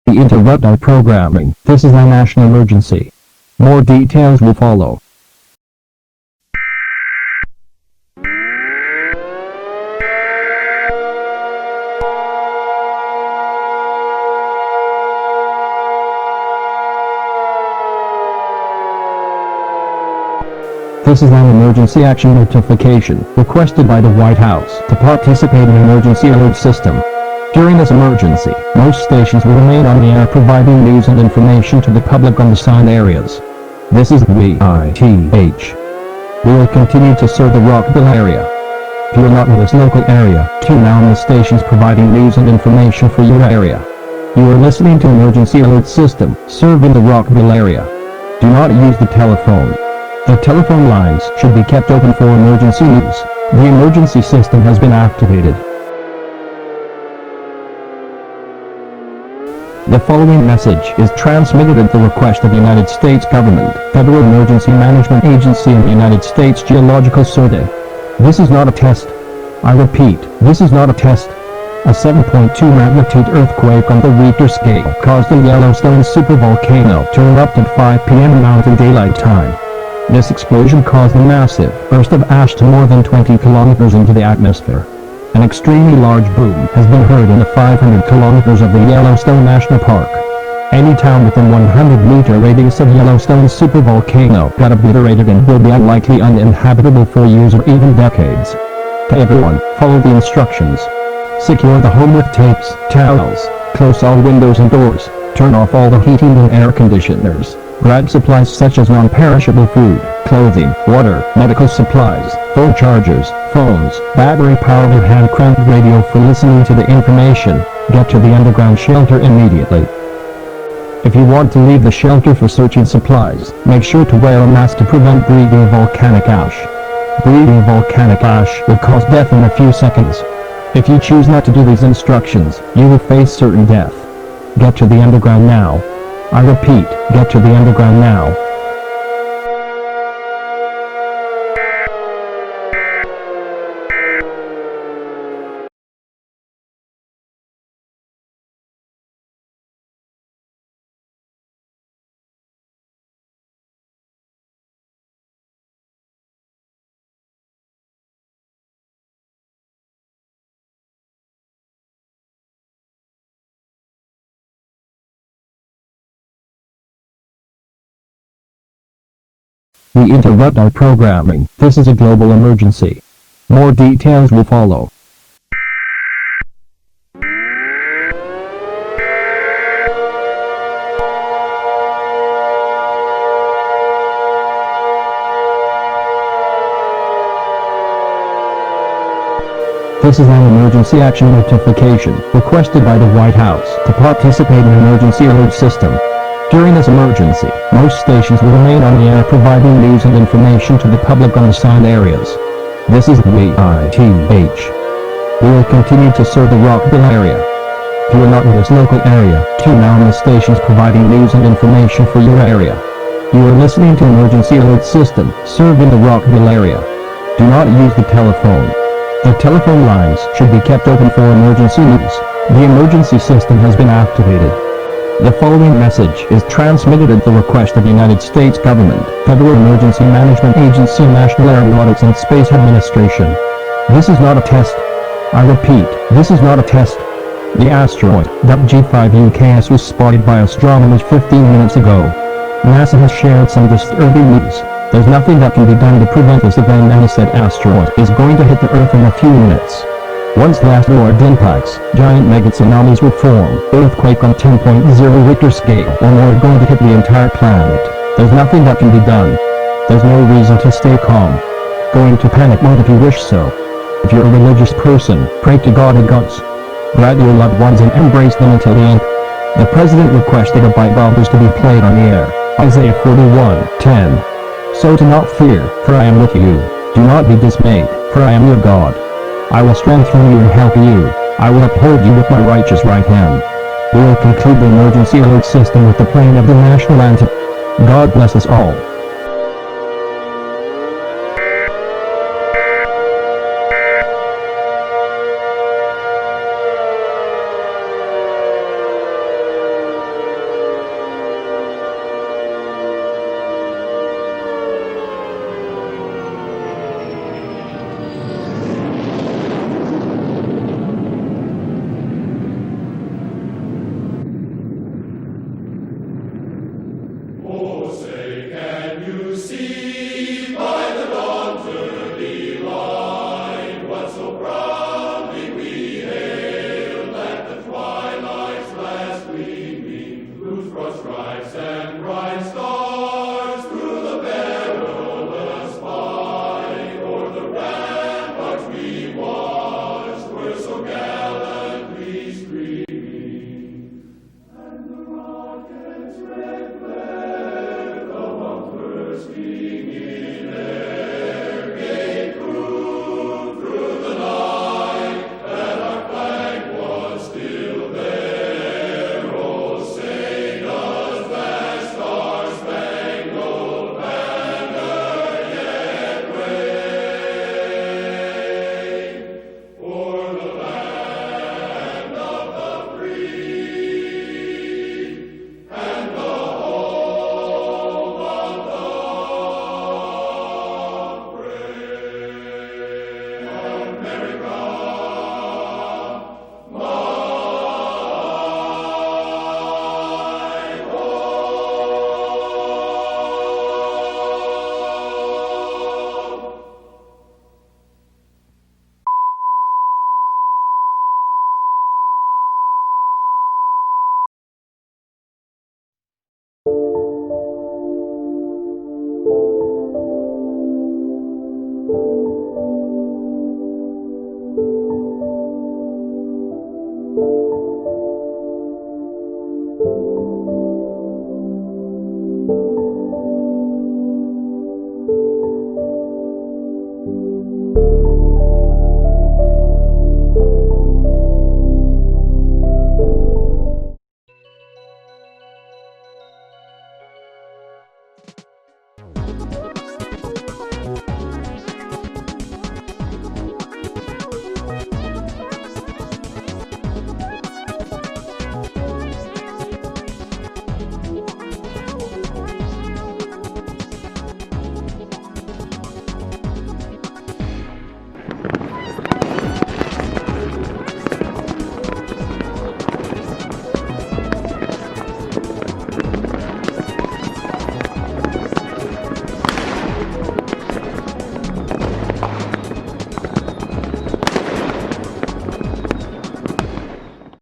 We interrupt our programming. This is a national emergency. More details will follow. This is an emergency action notification requested by the White House to participate in emergency alert system. During this emergency, most stations will remain on the air providing news and information to the public on the assigned areas. This is WITH. We will continue to serve the Rockville area. If you are not in this local area, tune out on the stations providing news and information for your area. You are listening to emergency alert system serving the Rockville area. Do not use the telephone. The telephone lines should be kept open for emergency news. The emergency system has been activated. The following message is transmitted at the request of the United States Government, Federal Emergency Management Agency and the United States Geological Survey. This is not a test. I repeat, this is not a test. A 7.2 magnitude earthquake on the Richter scale caused the Yellowstone supervolcano to erupt at 5 p.m. Mountain Daylight Time. This explosion caused a massive burst of ash to more than 20 kilometers into the atmosphere. An extremely large boom has been heard in the 500 kilometers of the Yellowstone National Park. Any town within 100-meter radius of Yellowstone supervolcano got obliterated and will be unlikely uninhabitable for years or even decades. To everyone, follow the instructions. Secure the home with tapes, towels, close all windows and doors, turn off all the heating and air conditioners. Grab supplies such as non-perishable food, clothing, water, medical supplies, phone chargers, phones, battery-powered or hand-cranked radio for listening to the information. Get to the underground shelter immediately. If you want to leave the shelter for searching supplies, make sure to wear a mask to prevent breathing volcanic ash. Breathing volcanic ash will cause death in a few seconds. If you choose not to do these instructions, you will face certain death. Get to the underground now. I repeat, get to the underground now. We interrupt our programming. This is a global emergency. More details will follow. This is an emergency action notification requested by the White House to participate in emergency alert system. During this emergency, most stations will remain on the air providing news and information to the public on assigned areas. This is WITH. We will continue to serve the Rockville area. If you are not in this local area, tune out on the stations providing news and information for your area. You are listening to emergency alert system serving the Rockville area. Do not use the telephone. The telephone lines should be kept open for emergency news. The emergency system has been activated. The following message is transmitted at the request of the United States Government, Federal Emergency Management Agency, National Aeronautics and Space Administration. This is not a test. I repeat, this is not a test. The asteroid G5UKS was spotted by astronomers 15 minutes ago. NASA has shared some disturbing news. There's nothing that can be done to prevent this event, and said asteroid is going to hit the Earth in a few minutes. Once the asteroid impacts, giant megatsunamis will form. Earthquake on 10.0 Richter scale or more going to hit the entire planet. There's nothing that can be done. There's no reason to stay calm. Go into panic mode if you wish so. If you're a religious person, pray to God and gods. Grab your loved ones and embrace them until the end. The President requested a Bible verse to be played on the air. Isaiah 41:10. So do not fear, for I am with you. Do not be dismayed, for I am your God. I will strengthen you and help you. I will uphold you with my righteous right hand. We will conclude the emergency alert system with the playing of the national anthem. God bless us all.